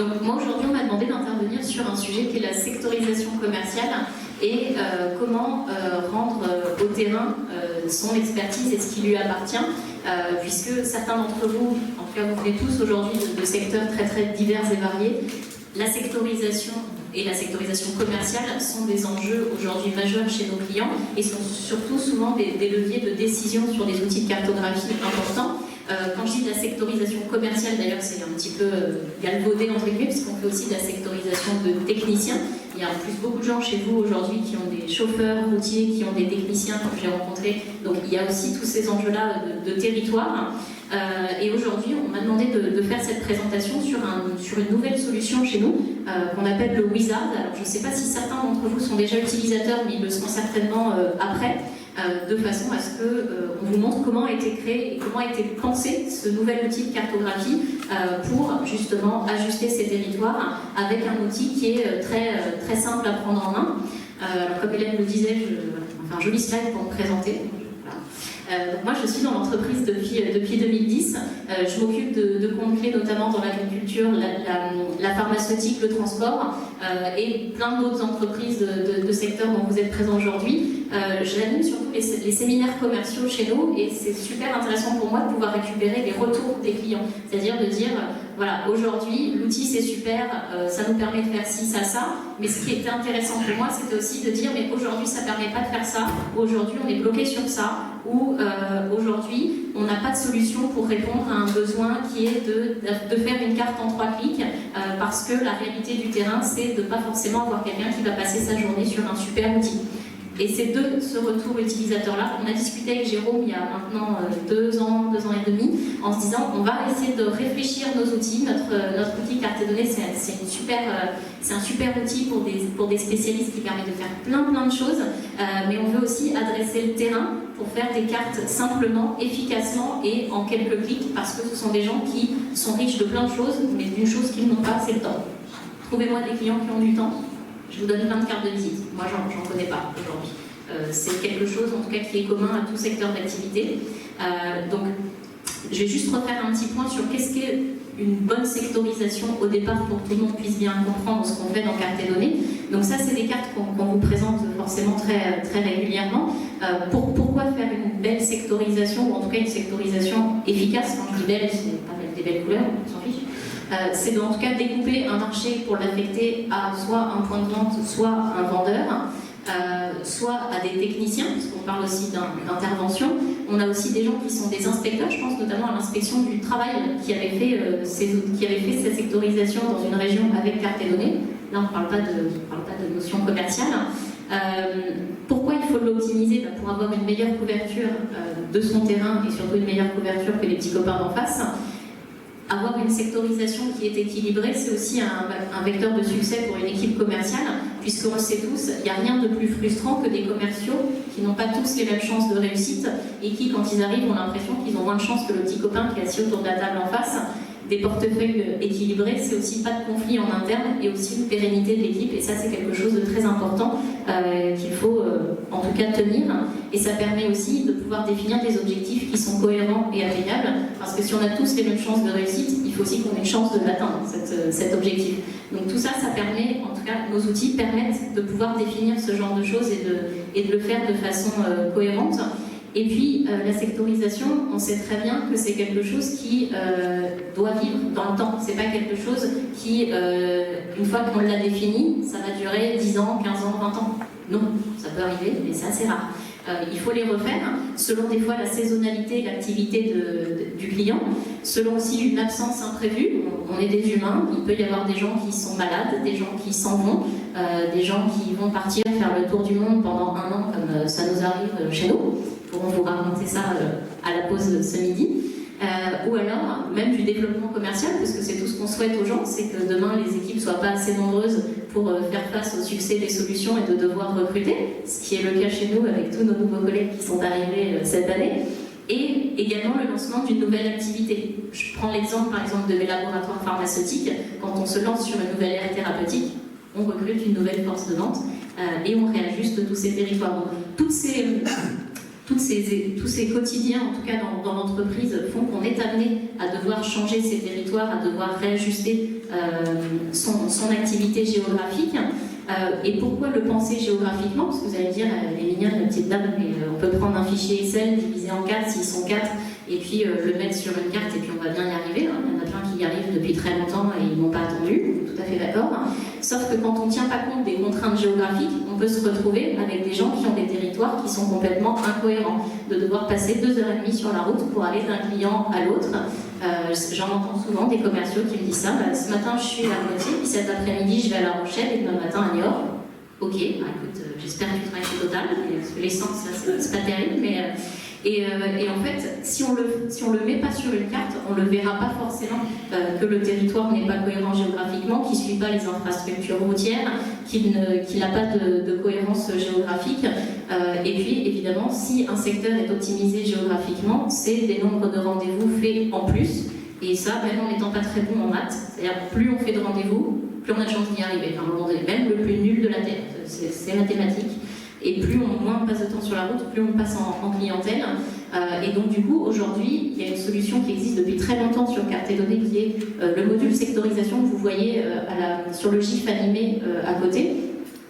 Donc moi aujourd'hui on m'a demandé d'intervenir sur un sujet qui est la sectorisation commerciale et comment rendre au terrain son expertise et ce qui lui appartient, puisque certains d'entre vous, en tout cas vous venez tous aujourd'hui de secteurs très très divers et variés. La sectorisation et la sectorisation commerciale sont des enjeux aujourd'hui majeurs chez nos clients et sont surtout souvent des leviers de décision sur des outils de cartographie importants. Quand je dis de la sectorisation commerciale, d'ailleurs c'est un petit peu galvaudé entre guillemets, puisqu'on fait aussi de la sectorisation de techniciens. Il y a en plus beaucoup de gens chez vous aujourd'hui qui ont des chauffeurs routiers, qui ont des techniciens, comme j'ai rencontré. Donc il y a aussi tous ces enjeux-là de territoire. Et aujourd'hui, on m'a demandé de faire cette présentation sur une nouvelle solution chez nous, qu'on appelle le Wizard. Alors je ne sais pas si certains d'entre vous sont déjà utilisateurs, mais ils le seront certainement après. De façon à ce qu'on vous montre comment a été créé et comment a été pensé ce nouvel outil de cartographie pour justement ajuster ces territoires avec un outil qui est très simple à prendre en main. Alors, comme Hélène le disait, un joli slide pour me présenter. Donc moi je suis dans l'entreprise depuis 2010, je m'occupe de comptes clés notamment dans l'agriculture, la pharmaceutique, le transport et plein d'autres entreprises de secteurs dont vous êtes présents aujourd'hui. J'anime surtout les séminaires commerciaux chez nous et c'est super intéressant pour moi de pouvoir récupérer les retours des clients, c'est-à-dire de dire voilà, aujourd'hui l'outil c'est super, ça nous permet de faire ci, ça, mais ce qui était intéressant pour moi c'était aussi de dire mais aujourd'hui ça permet pas de faire ça, aujourd'hui on est bloqué sur ça, ou aujourd'hui on n'a pas de solution pour répondre à un besoin qui est de faire une carte en 3 clics parce que la réalité du terrain c'est de ne pas forcément avoir quelqu'un qui va passer sa journée sur un super outil. Et c'est de ce retour utilisateur-là, on a discuté avec Jérôme il y a maintenant 2 ans et demi, en se disant on va essayer de réfléchir nos outils. Notre outil carte et données, c'est un super outil pour des spécialistes qui permet de faire plein de choses, mais on veut aussi adresser le terrain pour faire des cartes simplement, efficacement et en quelques clics, parce que ce sont des gens qui sont riches de plein de choses, mais d'une chose qu'ils n'ont pas, c'est le temps. Trouvez-moi des clients qui ont du temps. Je vous donne plein de cartes de visite. Moi, j'en connais pas aujourd'hui. C'est quelque chose, en tout cas, qui est commun à tout secteur d'activité. Donc, je vais juste refaire un petit point sur qu'est-ce qu'est une bonne sectorisation au départ pour que tout le monde puisse bien comprendre ce qu'on fait dans Cartes et Données. Donc ça, c'est des cartes qu'on vous présente forcément très régulièrement. Pourquoi faire une belle sectorisation, ou en tout cas une sectorisation efficace? Quand je dis belle, c'est pas mettre des belles couleurs, on s'en fiche. C'est en tout cas découper un marché pour l'affecter à soit un point de vente, soit un vendeur, soit à des techniciens, parce qu'on parle aussi d'intervention. On a aussi des gens qui sont des inspecteurs, je pense notamment à l'inspection du travail qui avait fait cette sectorisation dans une région avec Cartes et Données. Là, on ne parle pas de notion commerciale. Pourquoi il faut l'optimiser? Pour avoir une meilleure couverture de son terrain et surtout une meilleure couverture que les petits copains d'en face. Avoir une sectorisation qui est équilibrée, c'est aussi un vecteur de succès pour une équipe commerciale, puisqu'on le sait tous, il n'y a rien de plus frustrant que des commerciaux qui n'ont pas tous les mêmes chances de réussite et qui, quand ils arrivent, ont l'impression qu'ils ont moins de chance que le petit copain qui est assis autour de la table en face. Des portefeuilles équilibrés, c'est aussi pas de conflit en interne et aussi une pérennité de l'équipe, et ça c'est quelque chose de très important qu'il faut en tout cas tenir, et ça permet aussi de pouvoir définir des objectifs qui sont cohérents et atteignables, parce que si on a tous les mêmes chances de réussite, il faut aussi qu'on ait une chance de l'atteindre, cet objectif. Donc tout ça, ça permet, en tout cas nos outils permettent de pouvoir définir ce genre de choses et de le faire de façon cohérente. Et puis, la sectorisation, on sait très bien que c'est quelque chose qui doit vivre dans le temps. C'est pas quelque chose qui, une fois qu'on l'a défini, ça va durer 10 ans, 15 ans, 20 ans. Non, ça peut arriver, mais c'est assez rare. Il faut les refaire, selon des fois la saisonnalité et l'activité du client, selon aussi une absence imprévue. On est des humains, il peut y avoir des gens qui sont malades, des gens qui s'en vont, des gens qui vont partir faire le tour du monde pendant 1 an, comme ça nous arrive chez nous. Pourront vous raconter ça à la pause ce midi. Ou alors, même du développement commercial, parce que c'est tout ce qu'on souhaite aux gens, c'est que demain les équipes ne soient pas assez nombreuses pour faire face au succès des solutions et de devoir recruter, ce qui est le cas chez nous avec tous nos nouveaux collègues qui sont arrivés cette année. Et également le lancement d'une nouvelle activité. Je prends l'exemple par exemple de mes laboratoires pharmaceutiques. Quand on se lance sur une nouvelle ère thérapeutique, on recrute une nouvelle force de vente et on réajuste tous ces territoires. Donc, toutes ces ces quotidiens, en tout cas dans l'entreprise, font qu'on est amené à devoir changer ses territoires, à devoir réajuster son activité géographique. Et pourquoi le penser géographiquement? Parce que vous allez me dire, elle est mignonne la petite dame, mais on peut prendre un fichier Excel, diviser en 4 s'ils sont 4, et puis le mettre sur une carte, et puis on va bien y arriver. Hein. Il y en a plein qui y arrivent depuis très longtemps et ils n'ont pas attendu, tout à fait d'accord. Sauf que quand on ne tient pas compte des contraintes géographiques, on peut se retrouver avec des gens qui ont des territoires qui sont complètement incohérents, de devoir passer 2h30 sur la route pour aller d'un client à l'autre. J'en entends souvent des commerciaux qui me disent ça. Ce matin, je suis à Moitié, puis cet après-midi, je vais à La Rochelle, et demain matin à Niort. Ok, écoute, j'espère que tu travailles chez Total, parce que l'essence, c'est pas terrible, mais... Et en fait, si on le met pas sur une carte, on le verra pas forcément que le territoire n'est pas cohérent géographiquement, qu'il suit pas les infrastructures routières, qu'il n'a pas de cohérence géographique. Et puis, évidemment, si un secteur est optimisé géographiquement, c'est des nombres de rendez-vous faits en plus. Et ça, même en n'étant pas très bon en maths, c'est-à-dire plus on fait de rendez-vous, plus on a de chance d'y arriver. Enfin, à un moment donné, même le plus nul de la Terre, c'est mathématique. Et moins on passe de temps sur la route, plus on passe en clientèle. Et donc du coup, aujourd'hui, il y a une solution qui existe depuis très longtemps sur carte et données, qui est le module sectorisation que vous voyez sur le GIF animé à côté.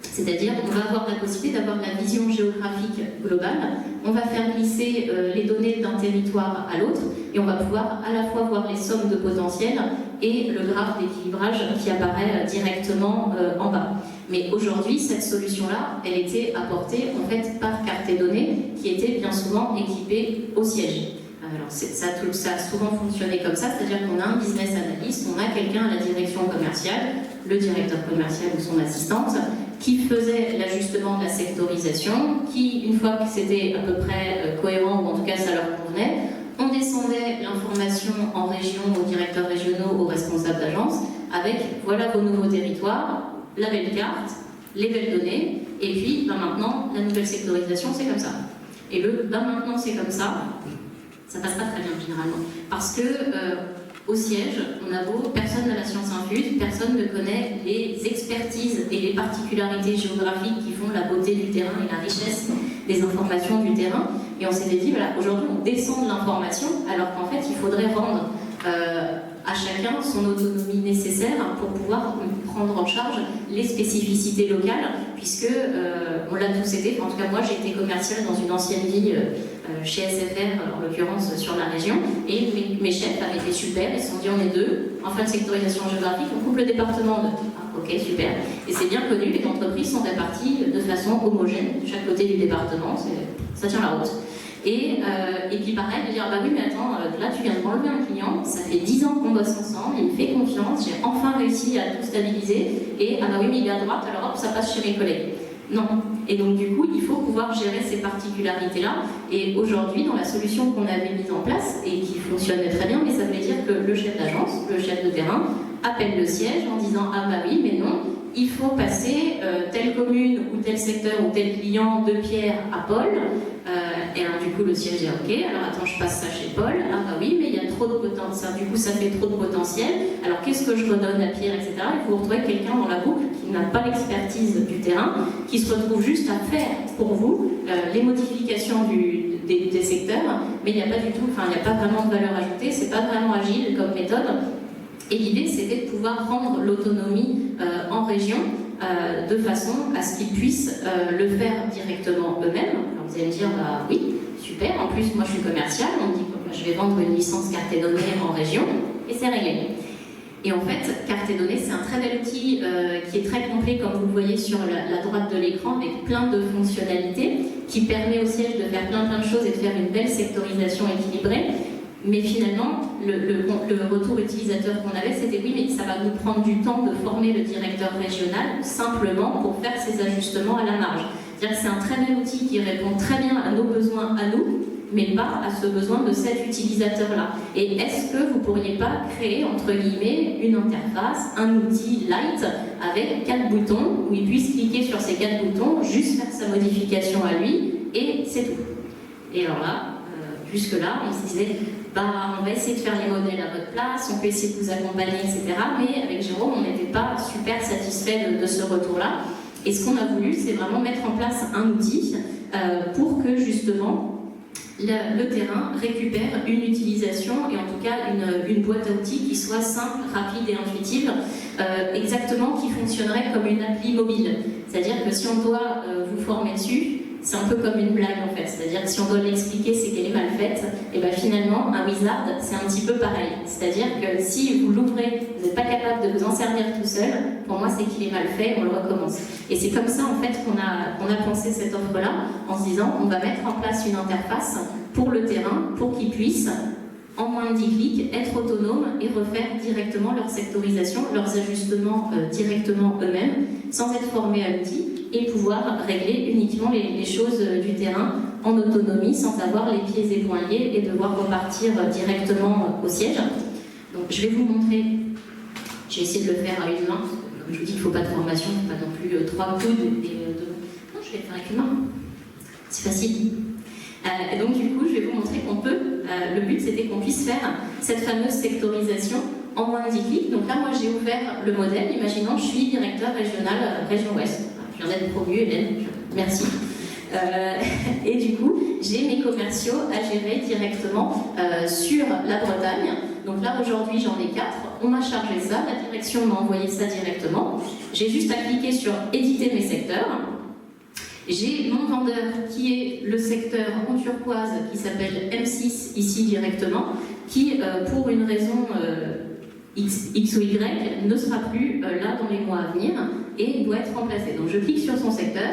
C'est-à-dire qu'on va avoir la possibilité d'avoir la vision géographique globale, on va faire glisser les données d'un territoire à l'autre, et on va pouvoir à la fois voir les sommes de potentiel et le graphe d'équilibrage qui apparaît directement en bas. Mais aujourd'hui, cette solution-là, elle était apportée en fait par carte et données, qui était bien souvent équipée au siège. Alors ça a souvent fonctionné comme ça, c'est-à-dire qu'on a un business analyst, on a quelqu'un à la direction commerciale, le directeur commercial ou son assistante, qui faisait l'ajustement de la sectorisation, qui, une fois que c'était à peu près cohérent, ou en tout cas ça leur convenait, on descendait l'information en région, aux directeurs régionaux, aux responsables d'agence, avec voilà vos nouveaux territoires, la belle carte, les belles données, et puis maintenant, la nouvelle sectorisation, c'est comme ça. Et maintenant, c'est comme ça passe pas très bien généralement. Parce que au siège, on a beau, personne n'a la science infuse, personne ne connaît les expertises et les particularités géographiques qui font la beauté du terrain et la richesse des informations du terrain. Et on s'était dit, voilà, aujourd'hui on descend de l'information, alors qu'en fait il faudrait rendre à chacun son autonomie nécessaire pour pouvoir prendre en charge les spécificités locales, puisque on l'a tous été. En tout cas, moi j'ai été commerciale dans une ancienne vie chez SFR, en l'occurrence sur la région, et mes chefs avaient été super, ils se sont dit on est deux, en fin de sectorisation géographique, on coupe le département en deux. Ah, ok, super. Et c'est bien connu, les entreprises sont réparties de façon homogène, de chaque côté du département, ça tient la route. Et puis pareil, de dire bah oui mais attends, là tu viens de m'enlever un client, ça fait 10 ans qu'on bosse ensemble, il me fait confiance, j'ai enfin réussi à tout stabiliser, et ah bah oui mais il est à droite, alors hop, ça passe chez mes collègues. Non. Et donc du coup, il faut pouvoir gérer ces particularités-là. Et aujourd'hui, dans la solution qu'on avait mise en place, et qui fonctionnait très bien, mais ça veut dire que le chef d'agence, le chef de terrain, appelle le siège en disant ah bah oui mais non, il faut passer telle commune ou tel secteur ou tel client de Pierre à Paul. Et alors du coup le siège dit ok, alors attends je passe ça chez Paul, ah bah oui mais il y a trop de potentiel, du coup ça fait trop de potentiel, alors qu'est-ce que je redonne à Pierre, etc. Il faut retrouver quelqu'un dans la boucle qui n'a pas l'expertise du terrain, qui se retrouve juste à faire pour vous les modifications des secteurs, mais il n'y a pas du tout, enfin il n'y a pas vraiment de valeur ajoutée, c'est pas vraiment agile comme méthode. Et l'idée, c'était de pouvoir rendre l'autonomie en région de façon à ce qu'ils puissent le faire directement eux-mêmes. Alors vous allez me dire, bah oui, super, en plus moi je suis commercial, on me dit que je vais vendre une licence carte et données en région, et c'est réglé. Et en fait, carte et données, c'est un très bel outil qui est très complet, comme vous le voyez sur la droite de l'écran, avec plein de fonctionnalités, qui permet au siège de faire plein de choses et de faire une belle sectorisation équilibrée. Mais finalement, le retour utilisateur qu'on avait, c'était oui, mais ça va nous prendre du temps de former le directeur régional simplement pour faire ces ajustements à la marge. C'est-à-dire que c'est un très bel outil qui répond très bien à nos besoins à nous, mais pas à ce besoin de cet utilisateur-là. Et est-ce que vous ne pourriez pas créer, entre guillemets, une interface, un outil light avec 4 boutons où il puisse cliquer sur ces 4 boutons, juste faire sa modification à lui, et c'est tout. Et alors là, jusque-là, on se disait, bah, on va essayer de faire les modèles à votre place, on peut essayer de vous accompagner, etc. Mais avec Jérôme, on n'était pas super satisfait de ce retour-là. Et ce qu'on a voulu, c'est vraiment mettre en place un outil pour que, justement, le terrain récupère une utilisation et en tout cas une boîte à outils qui soit simple, rapide et intuitive, exactement qui fonctionnerait comme une appli mobile. C'est-à-dire que si on doit vous former dessus, c'est un peu comme une blague en fait. C'est-à-dire que si on doit l'expliquer, c'est qu'elle est mal faite. Et bien finalement, un wizard, c'est un petit peu pareil. C'est-à-dire que si vous l'ouvrez, vous n'êtes pas capable de vous en servir tout seul, pour moi c'est qu'il est mal fait, on le recommence. Et c'est comme ça en fait qu'on a pensé cette offre-là, en se disant on va mettre en place une interface pour le terrain, pour qu'ils puissent, en moins de 10 clics, être autonomes et refaire directement leur sectorisation, leurs ajustements directement eux-mêmes, sans être formés à l'outil, et pouvoir régler uniquement les choses du terrain en autonomie, sans avoir les pieds et poings liés et devoir repartir directement au siège. Donc je vais vous montrer, je vais essayer de le faire à une main, comme je vous dis, il ne faut pas de formation, il ne faut pas non plus 3 coudes et Non, je vais le faire avec une main, c'est facile. Et donc du coup, je vais vous montrer qu'on peut, le but c'était qu'on puisse faire cette fameuse sectorisation en moins de 10 clics. Donc là, moi j'ai ouvert le modèle, imaginons je suis directeur régional Région Ouest. Je viens d'être promue, Hélène, merci. Et du coup, j'ai mes commerciaux à gérer directement sur la Bretagne. Donc là, aujourd'hui, j'en ai 4. On m'a chargé ça, la direction m'a envoyé ça directement. J'ai juste à cliquer sur « Éditer mes secteurs ». J'ai mon vendeur qui est le secteur en turquoise qui s'appelle M6 ici directement, qui pour une raison X ou Y ne sera plus là dans les mois à venir et doit être remplacé. Donc je clique sur son secteur,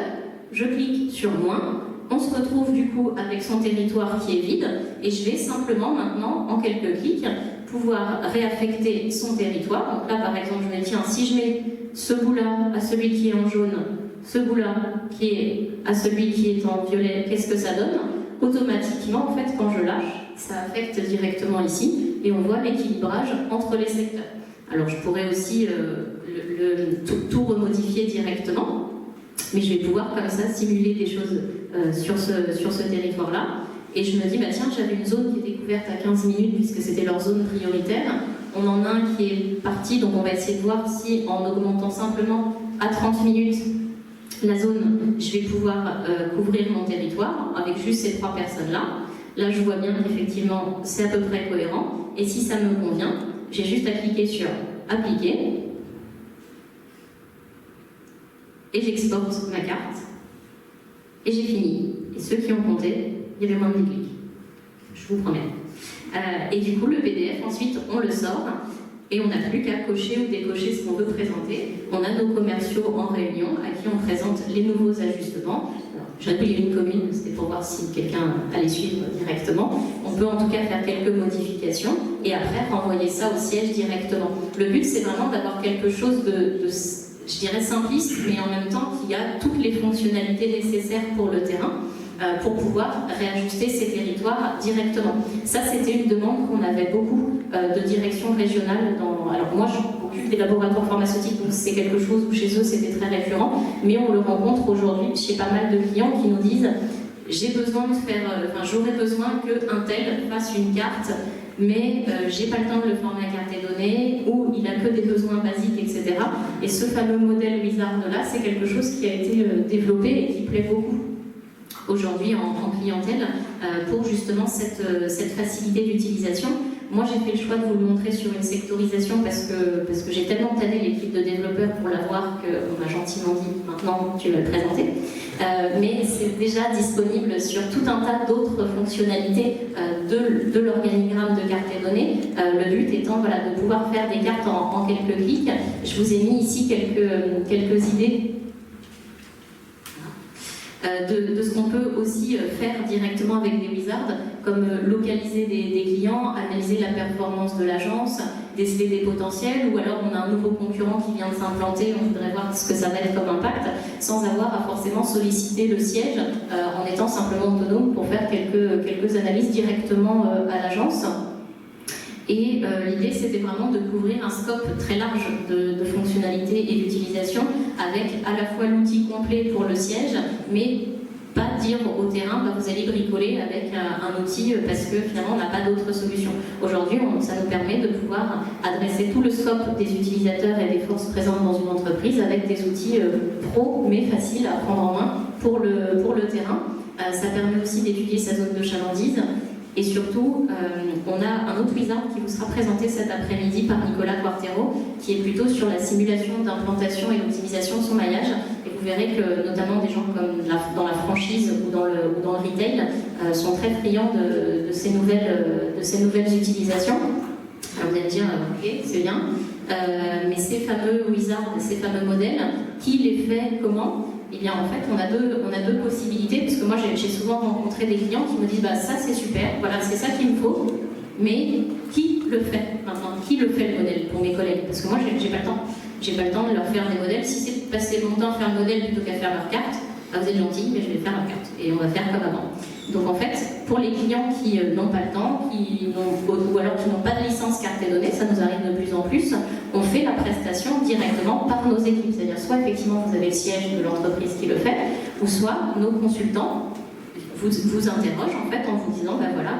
je clique sur moins, on se retrouve du coup avec son territoire qui est vide et je vais simplement maintenant en quelques clics pouvoir réaffecter son territoire. Donc là par exemple je me dis tiens, si je mets ce bout-là à celui qui est en jaune, ce bout-là qui est à celui qui est en violet, qu'est-ce que ça donne? Automatiquement, en fait, quand je lâche, ça affecte directement ici, et on voit l'équilibrage entre les secteurs. Alors, je pourrais aussi tout remodifier directement, mais je vais pouvoir comme ça simuler des choses sur ce territoire-là. Et je me dis, bah tiens, j'avais une zone qui était couverte à 15 minutes, puisque c'était leur zone prioritaire. On en a un qui est parti, donc on va essayer de voir si, en augmentant simplement à 30 minutes, la zone, je vais pouvoir couvrir mon territoire avec juste ces 3 personnes-là. Là, je vois bien qu'effectivement, c'est à peu près cohérent. Et si ça me convient, j'ai juste à cliquer sur « Appliquer » et j'exporte ma carte. Et j'ai fini. Et ceux qui ont compté, il y avait moins de 10 clics. Je vous promets. Et du coup, le PDF, ensuite, on le sort. Et on n'a plus qu'à cocher ou décocher ce qu'on veut présenter. On a nos commerciaux en réunion à qui on présente les nouveaux ajustements. J'ai appelé une commune, c'était pour voir si quelqu'un allait suivre directement. On peut en tout cas faire quelques modifications et après renvoyer ça au siège directement. Le but, c'est vraiment d'avoir quelque chose de, je dirais, simpliste, mais en même temps qui a toutes les fonctionnalités nécessaires pour le terrain. Pour pouvoir réajuster ces territoires directement. Ça, c'était une demande qu'on avait beaucoup de directions régionales. Alors moi, je m'occupe des laboratoires pharmaceutiques, donc c'est quelque chose où chez eux, c'était très récurrent, mais on le rencontre aujourd'hui chez pas mal de clients qui nous disent « j'ai besoin de faire, j'aurais besoin qu'un tel fasse une carte, mais j'ai pas le temps de le former à carte des données, ou il a que des besoins basiques, etc. » Et ce fameux modèle Wizard-là, c'est quelque chose qui a été développé et qui plaît beaucoup aujourd'hui en clientèle pour justement cette facilité d'utilisation. Moi, j'ai fait le choix de vous le montrer sur une sectorisation parce que j'ai tellement tanné l'équipe de développeurs pour l'avoir qu'on m'a gentiment dit « maintenant, tu vas le présenter ». Mais c'est déjà disponible sur tout un tas d'autres fonctionnalités de l'organigramme de carte des données. Le but étant de pouvoir faire des cartes en quelques clics. Je vous ai mis ici quelques idées de ce qu'on peut aussi faire directement avec des wizards, comme localiser des clients, analyser la performance de l'agence, déceler des potentiels, ou alors on a un nouveau concurrent qui vient de s'implanter, on voudrait voir ce que ça va être comme impact, sans avoir à forcément solliciter le siège, en étant simplement autonome pour faire quelques analyses directement à l'agence. Et l'idée, c'était vraiment de couvrir un scope très large de fonctionnalités et d'utilisation, avec à la fois l'outil complet pour le siège, mais pas dire au terrain, vous allez bricoler avec un outil parce que finalement, on n'a pas d'autre solution. Aujourd'hui, ça nous permet de pouvoir adresser tout le scope des utilisateurs et des forces présentes dans une entreprise avec des outils pro, mais faciles à prendre en main pour le terrain. Ça permet aussi d'étudier sa zone de chalandise. Et surtout, on a un autre wizard qui vous sera présenté cet après-midi par Nicolas Quartero, qui est plutôt sur la simulation d'implantation et d'optimisation de son maillage. Et vous verrez que notamment des gens comme dans la franchise ou dans le retail sont très friands de ces nouvelles utilisations. Alors vous allez me dire, ok, c'est bien, mais ces fameux wizards, ces fameux modèles, qui les fait comment? Eh bien, en fait, on a deux possibilités, parce que moi, j'ai souvent rencontré des clients qui me disent bah, ça, c'est super, voilà, c'est ça qu'il me faut, mais qui le fait maintenant? Qui le fait le modèle pour mes collègues? Parce que moi, j'ai pas le temps. J'ai pas le temps de leur faire des modèles. Si c'est de passer mon temps à faire le modèle plutôt qu'à faire leur carte, bah, vous êtes gentils, mais je vais faire leur carte. Et on va faire comme avant. Donc, en fait, pour les clients qui n'ont pas le temps, ou alors qui n'ont pas de licence carte et données, ça nous arrive de plus en plus, on fait la prestation directement par nos équipes. C'est-à-dire, soit effectivement, vous avez le siège de l'entreprise qui le fait, ou soit nos consultants vous interrogent en fait en vous disant, ben voilà,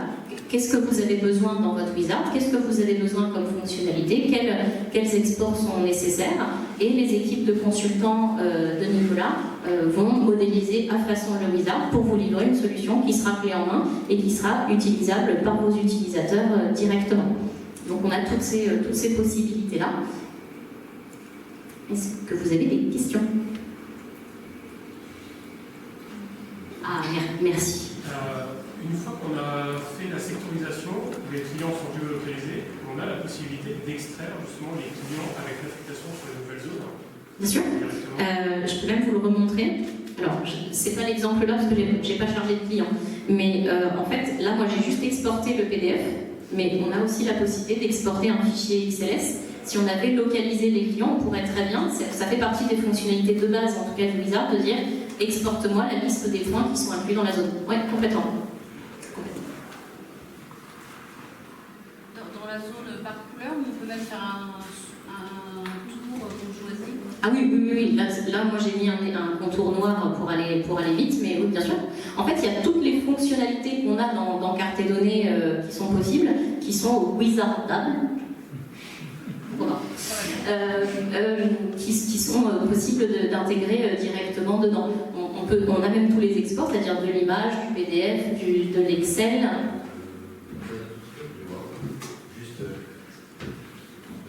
qu'est-ce que vous avez besoin dans votre wizard, qu'est-ce que vous avez besoin comme fonctionnalité, quels exports sont nécessaires, et les équipes de consultants de Nicolas vont modéliser à façon le wizard pour vous livrer une solution qui sera clé en main et qui sera utilisable par vos utilisateurs directement. Donc on a toutes ces possibilités-là. Est-ce que vous avez des questions? Ah, merci. Une fois qu'on a fait la sectorisation, où les clients sont géolocalisés, on a la possibilité d'extraire justement les clients avec l'affectation sur les nouvelles zones. Bien sûr. Je peux même vous le remontrer. Alors, c'est pas l'exemple là parce que j'ai pas chargé de clients. Mais en fait, là, moi, j'ai juste exporté le PDF. Mais on a aussi la possibilité d'exporter un fichier XLS. Si on avait localisé les clients, on pourrait très bien, ça fait partie des fonctionnalités de base, en tout cas du wizard, de dire exporte-moi la liste des points qui sont inclus dans la zone. Oui, complètement. Dans la zone par couleur, on peut même faire un tour qu'on choisit. Ah oui. Là moi j'ai mis un contour noir pour aller vite, mais oui, bien sûr. En fait, il y a toutes les fonctionnalités qu'on a dans carte et données qui sont possibles, qui sont wizardables. Voilà. Qui sont possibles d'intégrer directement dedans. On a même tous les exports, c'est-à-dire de l'image, du PDF, de l'Excel. Juste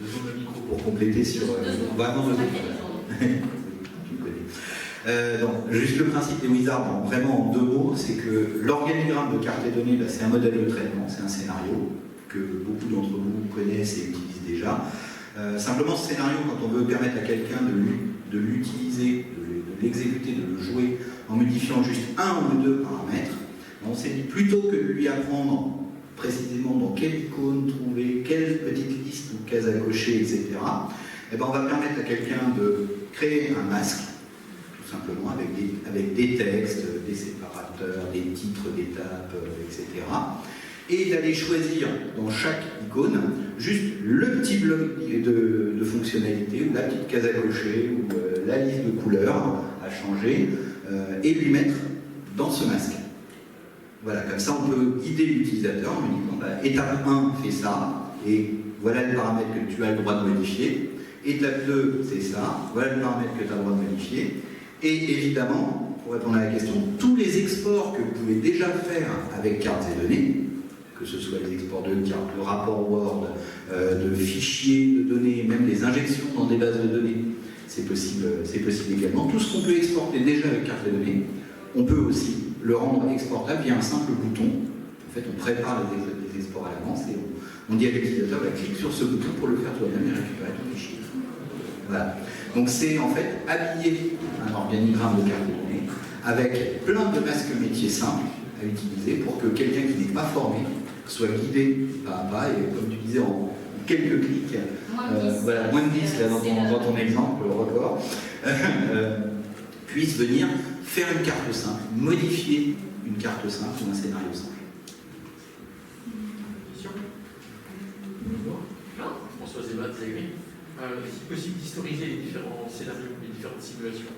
2 secondes de micro pour compléter sur vraiment le donc, juste le principe des wizards, vraiment en 2 mots, c'est que l'organigramme de carte et données, c'est un modèle de traitement, c'est un scénario que beaucoup d'entre vous connaissent et utilisent déjà. Simplement, ce scénario, quand on veut permettre à quelqu'un de l'utiliser, de l'exécuter, de le jouer, en modifiant juste 1 ou 2 paramètres, on s'est dit plutôt que de lui apprendre précisément dans quelle icône trouver, quelle petite liste ou case à cocher, etc., eh ben on va permettre à quelqu'un de créer un masque, tout simplement, avec des textes, des séparateurs, des titres d'étapes, etc., et d'aller choisir dans chaque icône juste le petit bloc de fonctionnalité, ou la petite case à cocher, ou la liste de couleurs à changer, et lui mettre dans ce masque. Voilà, comme ça on peut guider l'utilisateur en lui disant bah, étape 1, fais ça, et voilà le paramètre que tu as le droit de modifier. Étape 2, c'est ça, voilà le paramètre que tu as le droit de modifier. Et évidemment, pour répondre à la question, tous les exports que vous pouvez déjà faire avec cartes et données, que ce soit les exports de cartes, de rapports Word, de fichiers de données, même les injections dans des bases de données, c'est possible également. Tout ce qu'on peut exporter déjà avec carte et données, on peut aussi le rendre exportable via un simple bouton. En fait, on prépare les exports à l'avance et on dit à l'utilisateur, bah, clique sur ce bouton pour le faire toi-même et récupérer ton fichier. Voilà. Donc c'est en fait habiller un organigramme de carte et données avec plein de masques métiers simples à utiliser pour que quelqu'un qui n'est pas formé soit guidé pas à pas et comme tu disais en quelques clics, voilà, moins de 10 là, dans ton exemple, le record, puisse venir faire une carte simple, modifier une carte simple ou un scénario simple. Question ? François Zébat, est-il possible d'historiser les différents scénarios, les différentes simulations?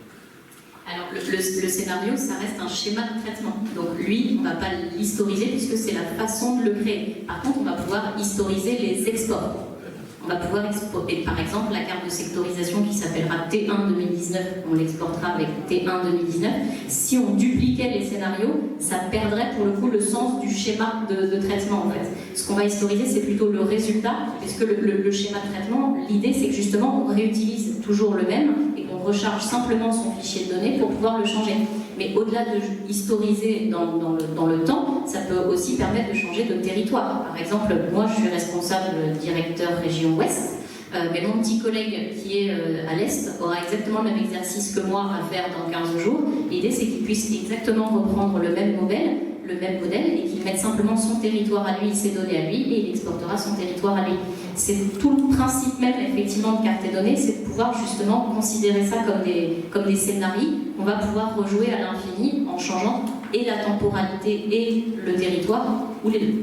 Alors, le scénario, ça reste un schéma de traitement. Donc, lui, on ne va pas l'historiser puisque c'est la façon de le créer. Par contre, on va pouvoir historiser les exports. On va pouvoir exporter, par exemple, la carte de sectorisation qui s'appellera T1 2019, on l'exportera avec T1 2019. Si on dupliquait les scénarios, ça perdrait pour le coup le sens du schéma de traitement en fait. Ce qu'on va historiser, c'est plutôt le résultat, puisque le schéma de traitement, l'idée c'est que justement on réutilise toujours le même et qu'on recharge simplement son fichier de données pour pouvoir le changer. Mais au-delà de historiser dans le temps, ça peut aussi permettre de changer de territoire. Par exemple, moi je suis responsable directeur région Ouest, mais mon petit collègue qui est à l'Est aura exactement le même exercice que moi à faire dans 15 jours. L'idée c'est qu'il puisse exactement reprendre le même modèle et qu'il mette simplement son territoire à lui, ses données à lui, et il exportera son territoire à lui. C'est tout le principe même effectivement de carte et données, c'est de pouvoir justement considérer ça comme des scénarios qu'on va pouvoir rejouer à l'infini en changeant et la temporalité et le territoire, ou les deux.